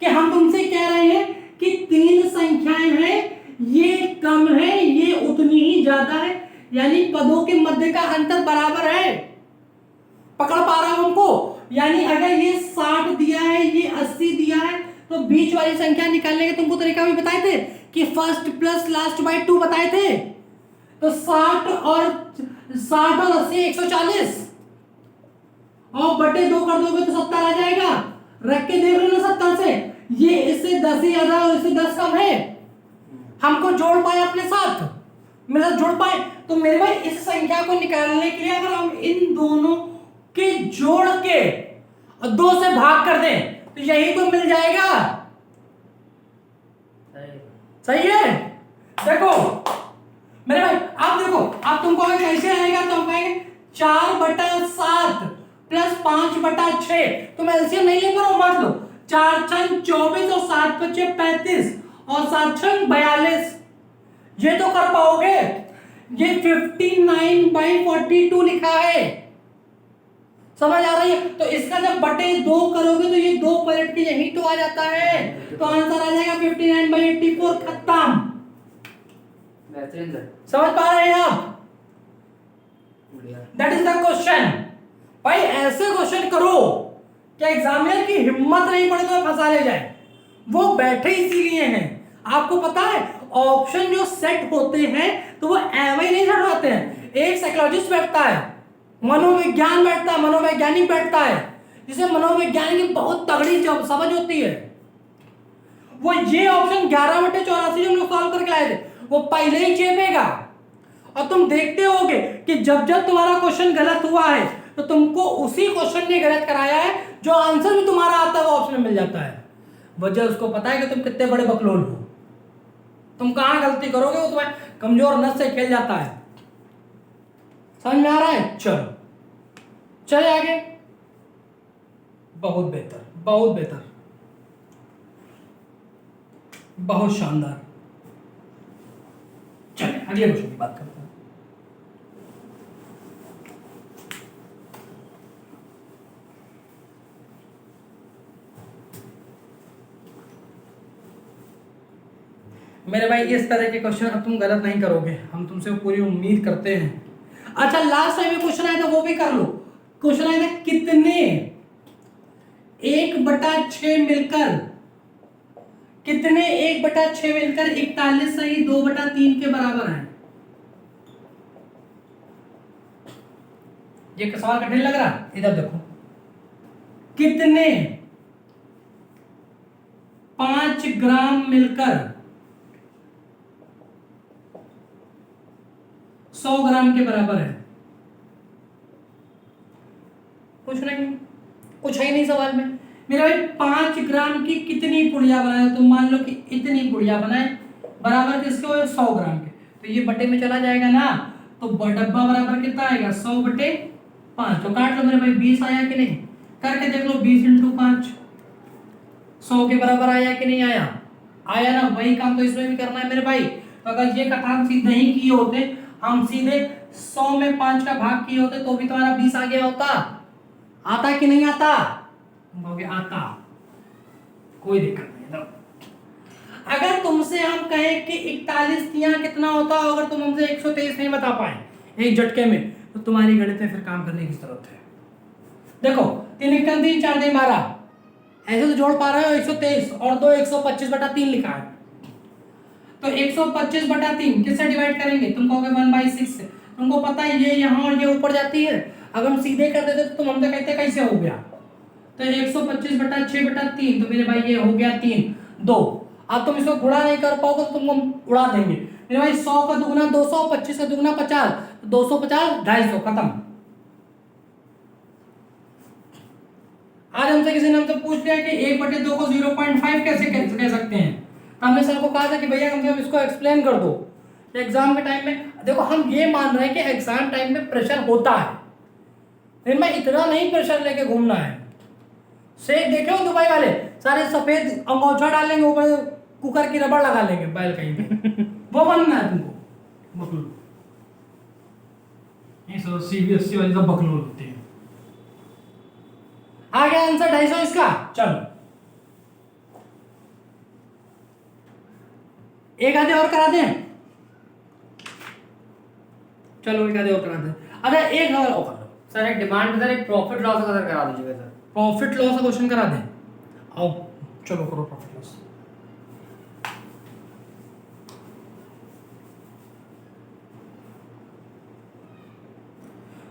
Speaker 1: कि हम तुमसे कह रहे हैं कि 3 संख्याएं हैं, ये कम है, ये उतनी ही ज्यादा है, यानी पदों के मध्य का अंतर बराबर है। पकड़ पा रहा हूं हमको, यानी अगर ये 60 दिया है, ये 80 दिया है, तो बीच वाली संख्या निकालने का तुमको तरीका भी बताए थे कि फर्स्ट प्लस लास्ट बाय 2 बताए थे। तो 60 और 80 140, और बटे 2 कर दोगे तो 70 आ जाएगा। रख के देख लो ना 70 से, ये इससे 10 ही ज्यादा और इससे 10 कम है। हमको जोड़ पाए अपने साथ, मेरे साथ जोड़ पाए। तो मेरे भाई इस संख्या को निकालने के लिए अगर हम इन दोनों के जोड़ के 2 से भाग कर दें तो यही तो मिल जाएगा। सही है। देखो मेरे भाई आप देखो, आप तुमको कैसे आएगा, तो हम कहेंगे 4/7 प्लस 5/6। तुम एलसीएम नहीं ले पाओ, मत लो। 4 छंग 24 और 7 5 35 और 7 छंग 42, ये तो कर पाओगे। ये 59/42 लिखा है, समझ आ रही है। तो इसका जब बटे 2 करोगे तो ये 2 पलट के यही तो आ जाता है, तो आंसर आ जाएगा 59/84। खत्म। समझ पा रहे हैं आप? That is the question. भाई ऐसे क्वेश्चन करो कि एग्जामिनर की हिम्मत नहीं पड़े तो फंसा ले जाए। वो बैठे इसीलिए हैं, आपको पता है ऑप्शन जो सेट होते हैं तो वो एवं ही नहीं सेट होते हैं। एक साइकोलॉजिस्ट बैठता है, मनोविज्ञान बैठता है, मनोवैज्ञानिक बैठता है, जिसे मनोविज्ञान की बहुत तगड़ी समझ होती है। वो ये ऑप्शन 11/84 जो हम लोग सॉल्व करके लाए थे वो पहले ही चेपेगा, और तुम देखते होगे कि जब जब तुम्हारा क्वेश्चन गलत हुआ है तो तुमको उसी क्वेश्चन ने गलत कराया है, जो आंसर भी तुम्हारा आता है वो ऑप्शन में मिल जाता है। वजह उसको पता है कि तुम कितने बड़े बकलोल हो, तुम कहां गलती करोगे वो तुम्हें कमजोर नस से खेल जाता है। समझ में आ रहा है? चलो चले आगे। बहुत बेहतर, बहुत बेहतर, बहुत शानदार। चलिए अगले क्वेश्चन की बात करते हैं। मेरे भाई इस तरह के क्वेश्चन अब तुम गलत नहीं करोगे, हम तुमसे पूरी उम्मीद करते हैं। अच्छा लास्ट टाइम क्वेश्चन आया था वो भी कर लो। क्वेश्चन आया था कितने 1/6 मिलकर, कितने 1/6 मिलकर 41 सही 2/3 के बराबर है। ये सवाल कठिन लग रहा? इधर देखो, कितने 5 ग्राम मिलकर 100 ग्राम के बराबर है। कुछ नहीं, कुछ है ही नहीं सवाल में। मेरे भाई 5 ग्राम की कितनी पुड़िया बनाए, तुम मान लो कि इतनी पुड़िया बनाए, बराबर किसके हो 100 ग्राम के, तो ये बटे में चला जाएगा ना, तो डब्बा बराबर कितना आएगा 100/5। तो काट लो मेरे भाई, 20 आया कि नहीं, करके देख लो 20 × 5 100 के बराबर आया कि नहीं आया, आया ना। वही काम तो इसमें भी करना है मेरे भाई। तो अगर ये कथा हम सीधे नहीं किए होते, हम सीधे 100 में 5 का भाग किए होते तो भी तुम्हारा 20 आ गया होता। आता कि नहीं आता? तुम कहोगे आता, कोई दिक्कत नहीं। अगर तुमसे हम कहें कि 41 तियां कितना होता, अगर तुम हमसे 123 नहीं बता पाए एक झटके में, तो तुम्हारी गणित में फिर काम करने की जरूरत है। देखो 3 1 3 4 3 12, ऐसे तो जोड़ पा रहे हो 123 और 2 125/3 लिखा है, तो 125/3 किससे डिवाइड करेंगे? तुम कहोगे 1/6 से। तुमको पता है ये यहाँ और ये ऊपर जाती है, अगर हम सीधे कर देते तो तुम हमसे कहते कैसे हो गया। तो 125/6/3, तो मेरे भाई ये हो गया 3 2। अब तुम इसको गुणा नहीं कर पाओगे तो तुमको उड़ा देंगे मेरे भाई। 100 का दुगुना 200, 25 का दुगुना 50, 250 250 खत्म। आज हमसे किसी ने हमसे पूछ लिया कि 1/2 को 0.5 कैसे कह सकते हैं, तो हमने सर को कहा था कि भैया कम से कम इसको एक्सप्लेन कर दो। एग्जाम के टाइम में देखो हम ये मान रहे हैं कि एग्जाम टाइम में प्रेशर होता है, लेकिन मैं इतना नहीं प्रेशर लेके घूमना है। शेख देखे हो दुबई वाले, सारे सफेद अंगोछा डालेंगे ऊपर, कुकर की रबड़ लगा लेंगे बैल कहीं पे वो बनना है तुमको बकलू। ये सब CBSE वाली सब बकलू होती है। आ गया आंसर 250 इसका। चलो एक आधे और करा दें, चलो एक आधे और करा दें। अरे एक और कर लो
Speaker 2: सर। एक डिमांड सर, एक प्रॉफिट लॉस का सर करा दीजिएगा सर।
Speaker 1: प्रॉफिट लॉस का क्वेश्चन करा दें। आओ चलो करो प्रॉफिट लॉस।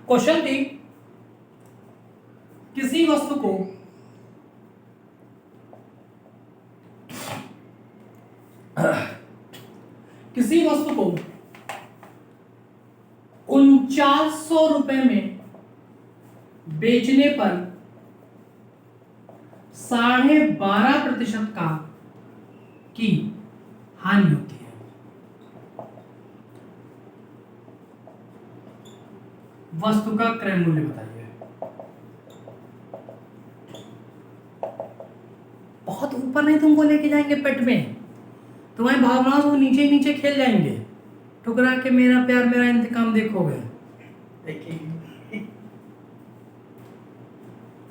Speaker 1: क्वेश्चन थी किसी वस्तु को किसी वस्तु को 4900 रुपए में बेचने पर 12.5% का की हानि होती है। वस्तु का क्रय मूल्य बताइए। बहुत ऊपर नहीं तुमको लेके जाएंगे पेट में, तुम्हारी भावनाओं को नीचे नीचे खेल जाएंगे। ठुकरा के मेरा प्यार मेरा इंतकाम देखोगे, देखिए।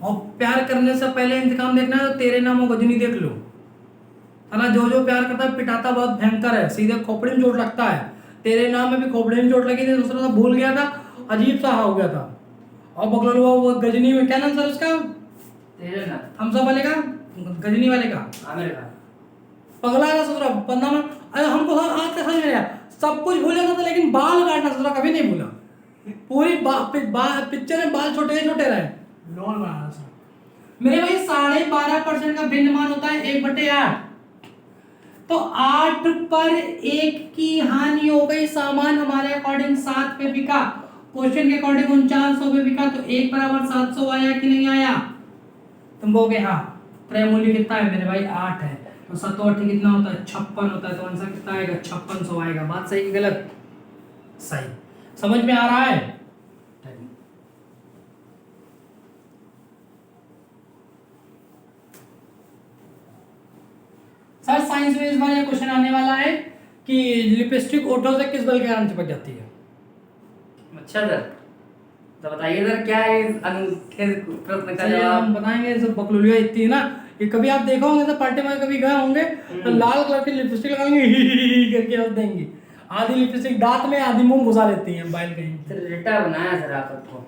Speaker 1: और प्यार करने से पहले इंतकाम देखना है तो तेरे नामों गजनी देख लो। साला जो जो प्यार करता है पिटाता बहुत भयंकर है, सीधे खोपड़ी में चोट लगता है। तेरे नाम में भी खोपड़ी में चोट लगी थी, दूसरा तो भूल गया था, अजीब सा हो गया था। और बगल वो गजनी में क्या नाम सर उसका?
Speaker 2: तेरे ना
Speaker 1: हम सब वाले का, गजनी वाले का,
Speaker 2: आमिर का।
Speaker 1: पगला का ससुरा बंदा में। अरे हमको आज तक समझ में आया, सब कुछ भूल जाता था लेकिन बाल काटना ससुरा कभी नहीं भूला। पूरी पिक्चर में बाल छोटे छोटे रहे, लोल बनाना सर। मेरे भाई 12.5% का भिन्न मान होता है 1/8, तो 8 पर 1 की हानि हो गई। सामान हमारे अकॉर्डिंग 7 पे बिका, क्वेश्चन के अकॉर्डिंग 4900 पे बिका, तो 1 बराबर 700 आया कि नहीं आया? तुम कहोगे हाँ। क्रय मूल्य कितना है मेरे भाई? 8 है, तो 7 8 कितना होता है? 56 होता है, तो आंसर कितना आएगा? 5600 आएगा। बात सही कि गलत? सही। समझ में आ रहा है? सर साइंस में इस बार ये क्वेश्चन आने वाला है कि लिपस्टिक ओठों से किस बल के कारण चिपक जाती है।
Speaker 2: अच्छा सर, तो बताइए सर क्या है इस अनूठे प्रश्न का जवाब?
Speaker 1: हम बताएंगे। सब बकलुलिया इतनी ना कि कभी आप देखा होंगे तो पार्टी में कभी गए होंगे तो लाल कलर की लिपस्टिक लगाएंगे करके रख देंगी। आधी लिपस्टिक दांत में, आधी मुंह घुसा लेती हैं बाइल कहीं।
Speaker 2: सर रिटा बनाया सर आप सबको।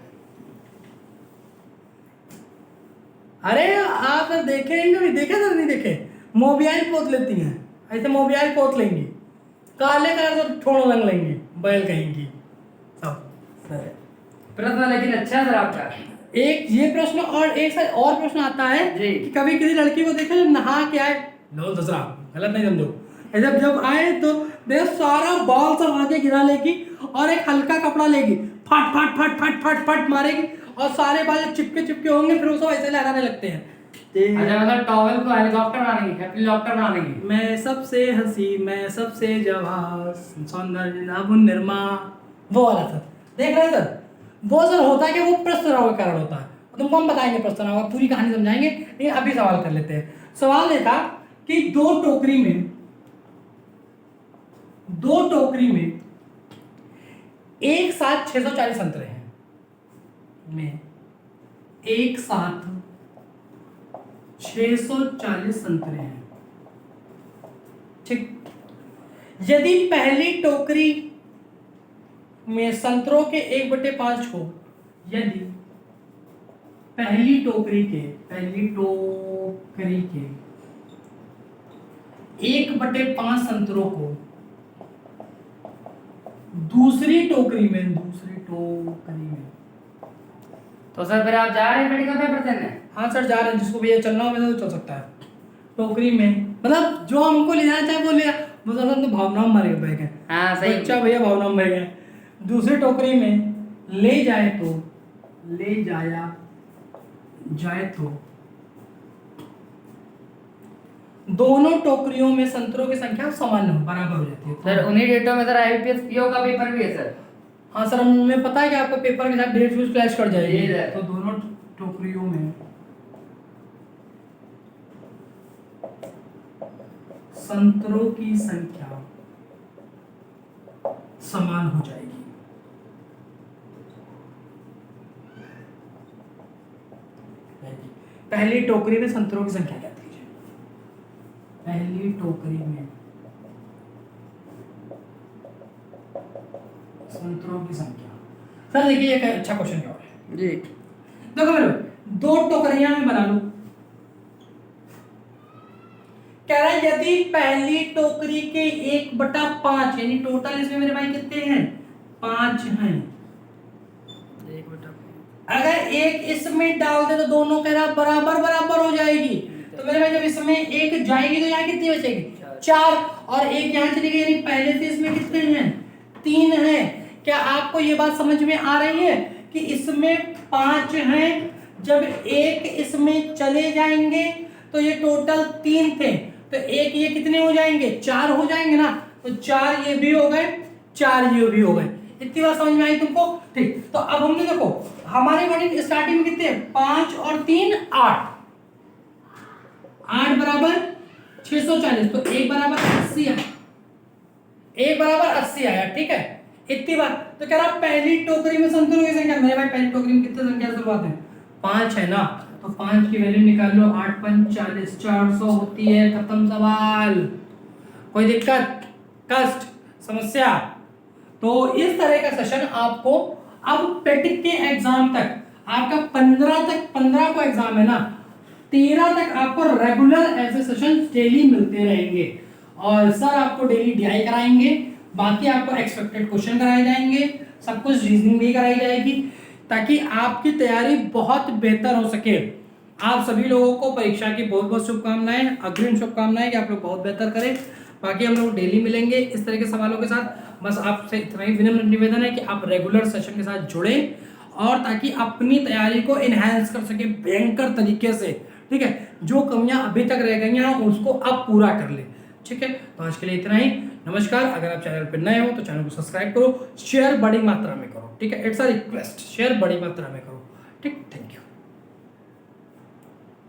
Speaker 1: अरे आप देखे हैं कभी? देखे सर? नहीं देखे? मोबियाई पोत लेती हैं, ऐसे मोबियाई पोत लेंगी, काले कलर से ठोड़ रंग लेंगी बैल कहीं की सब। सर
Speaker 2: प्रश्न लेकिन अच्छा है सर आपका।
Speaker 1: एक ये प्रश्न और एक सर और प्रश्न आता है
Speaker 2: जी।
Speaker 1: कि कभी किसी लड़की को देखे जब नहा के आए, लो दूसरा गलत नहीं समझो, जब जब आए तो देख सारा बाल सब आगे गिरा लेगी और एक हल्का कपड़ा लेगी, फट फट फट फट फट फट मारेगी और सारे बाल चिपके चिपके होंगे, फिर वो सब ऐसे लहराने लगते हैं।
Speaker 2: अच्छा मतलब टॉवेल को हेलीकॉप्टर बनाएंगे, हेलीकॉप्टर बनाएंगे।
Speaker 1: मैं सबसे हंसी, मैं सबसे जवान, सौंदर्य नाबुन निर्मा, वो वाला सर देख रहे हैं सर? वो सर होता है कि वो प्रश्न के कारण होता है। तुमको हम बताएंगे प्रश्न, पूरी कहानी समझाएंगे, लेकिन अभी सवाल कर लेते हैं। सवाल ये था कि दो टोकरी में एक साथ 640 संतरे हैं में, एक साथ 640 संतरे हैं, ठीक। यदि पहली टोकरी में संतरों के 1/5 हो, यदि पहली टोकरी के 1/5 संतरों को दूसरी टोकरी में
Speaker 2: तो सर फिर आप जा रहे हैं मेडिकल पेपर देने?
Speaker 1: हाँ सर जा रहे हैं, जिसको भैया चलना हो तो चल सकता है। टोकरी में मतलब जो हमको ले जाना चाहे वो ले, मतलब हम तो भावना में मर गए।
Speaker 2: हाँ सही।
Speaker 1: अच्छा भैया भावना में मर गए। दूसरी टोकरी में ले जाए तो दोनों टोकरियों में संतरों की संख्या समान बराबर हो जाती है।
Speaker 2: सर उन्हीं डेटों में सर आईपीएस पीओ का पेपर भी है सर।
Speaker 1: हाँ सर, हमें पता है कि आपका पेपर के साथ डेट भी क्लैश कर जाएगी।
Speaker 2: जी सर।
Speaker 1: तो दोनों टोकरियों में संतरों की संख्या समान हो जाएगी। पहली टोकरी में संतरों की संख्या क्या कीजिए? पहली टोकरी में संतरों की संख्या। सर देखिए एक अच्छा क्वेश्चन क्या है
Speaker 2: जी।
Speaker 1: देखो मेरे दो टोकरियां में बना लो। कह रहा है यदि पहली टोकरी के 1/5 यानी टोटल इसमें मेरे भाई कितने हैं? 5 हैं। अगर एक इसमें डाल दे तो दोनों कह रहा बराबर हो जाएगी। तो मेरे भाई जब इसमें एक जाएगी तो यहाँ कितनी बचेगी? 4। और एक यहाँ चली गई, यानी पहले से इसमें कितने हैं? 3 हैं। क्या आपको ये बात समझ में आ रही है कि इसमें 5 हैं, जब एक इसमें चले जाएंगे तो ये टोटल 3 थे, तो एक ये कितने हो जाएंगे? 4 हो जाएंगे ना। तो 4 ये भी हो गए, 4 ये भी हो गए। इतनी बात समझ में आई तुमको? ठीक। तो अब हमने देखो हमारे गणित स्टार्टिंग में कितने? 5 और 3 8 बराबर 640। तो 1 बराबर 80 आया, 1 बराबर 80 आया। ठीक है, इतनी बात। तो कह रहा पहली टोकरी में संतरों की संख्या, मेरे भाई पहली टोकरी में कितने संख्या से शुरुआत है? 5 है ना। तो 5 की वैल्यू निकाल लो, 8 5 40, 400 होती है। खत्म सवाल। कोई दिक्कत, कष्ट, समस्या? तो इस तरह का सेशन आपको अब पेटिक के एग्जाम तक, आपका 15 को एग्जाम है ना, 13 तक आपको रेगुलर ऐसे सेशन डेली मिलते रहेंगे। और सर आपको डेली डीआई कराएंगे, बाकी आपको एक्सपेक्टेड क्वेश्चन कराए जाएंगे, सब कुछ रीजनिंग भी कराई जाएगी, ताकि आपकी तैयारी बहुत बेहतर हो सके। आप सभी लोगों को परीक्षा की बहुत बहुत शुभकामनाएं, अग्रिम शुभकामनाएं कि आप लोग बहुत बेहतर करें। बाकी हम लोग डेली मिलेंगे इस तरह के सवालों के साथ। बस आपसे इतना ही विनम्र निवेदन है कि आप रेगुलर सेशन के साथ जुड़ें, और ताकि अपनी तैयारी को इनहेंस कर सके भयंकर तरीके से। ठीक है, जो कमियां अभी तक रह गई हैं उसको अब पूरा कर ले। ठीक है, तो आज के लिए इतना ही। नमस्कार। अगर आप चैनल पर नए हो तो चैनल को सब्सक्राइब करो, शेयर बड़ी मात्रा में करो। ठीक है, इट्स अ रिक्वेस्ट, शेयर बड़ी मात्रा में करो। ठीक, थैंक यू।